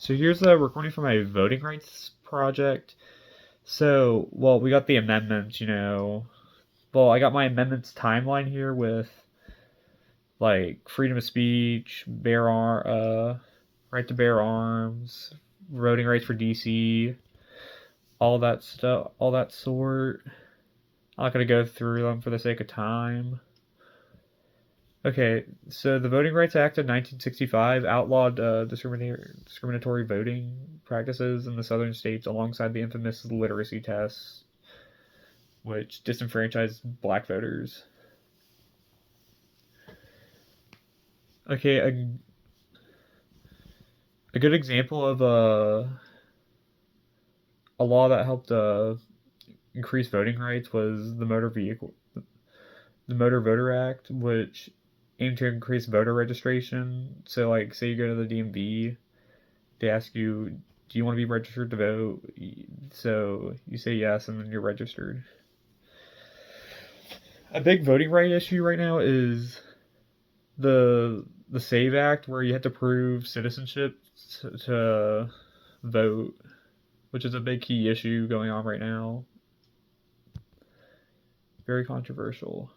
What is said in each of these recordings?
So here's a recording for my voting rights project. So, well, we got the amendments. Well, I got my amendments timeline here with like freedom of speech, right to bear arms, voting rights for DC, all that stuff, all that sort. I'm not gonna go through them for the sake of time. Okay, so the Voting Rights Act of 1965 outlawed discriminatory voting practices in the southern states alongside the infamous literacy tests, which disenfranchised black voters. Okay, a good example of a law that helped increase voting rights was the Motor Voter Act, which aimed to increase voter registration. So, like, say you go to the DMV, they ask you, do you want to be registered to vote? So you say yes, and then you're registered. A big voting right issue right now is the SAVE Act, where you have to prove citizenship to vote, which is a big key issue going on right now. Very controversial.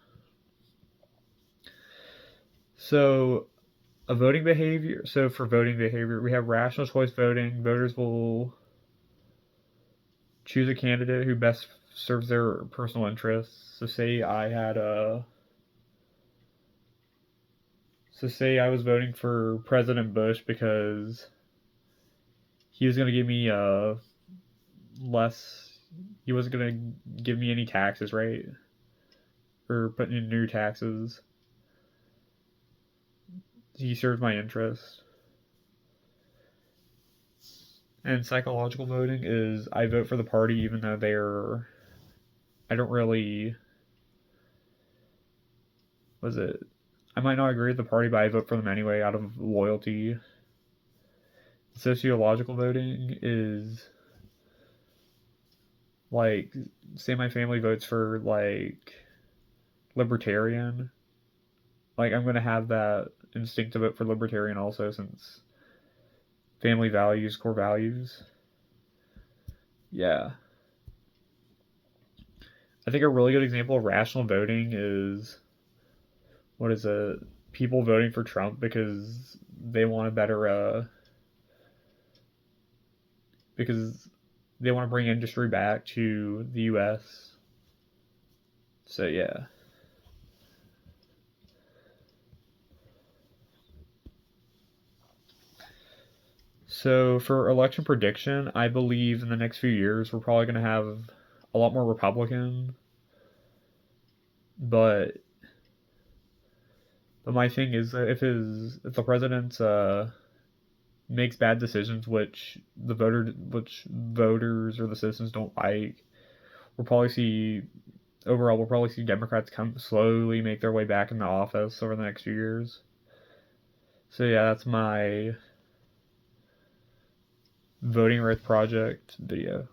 So for voting behavior, we have rational choice voting. Voters will choose a candidate who best serves their personal interests. So say I was voting for President Bush because he was going to give me less. He wasn't going to give me any taxes, right? Or put in new taxes. He served my interest. And psychological voting is I vote for the party even though they're. I don't really. Was it? I might not agree with the party, but I vote for them anyway out of loyalty. Sociological voting is like, say my family votes for like libertarian. Like, I'm gonna have that instinct to vote for libertarian also, since family values, core values. Yeah. I think a really good example of rational voting is, what is it? People voting for Trump because they want a better, because they want to bring industry back to the U.S. So, yeah. So, for election prediction, I believe in the next few years we're probably going to have a lot more Republican, but my thing is that if the president makes bad decisions, which voters or the citizens don't like, we'll probably see Democrats come slowly make their way back into office over the next few years. So yeah, that's my voting rights project video.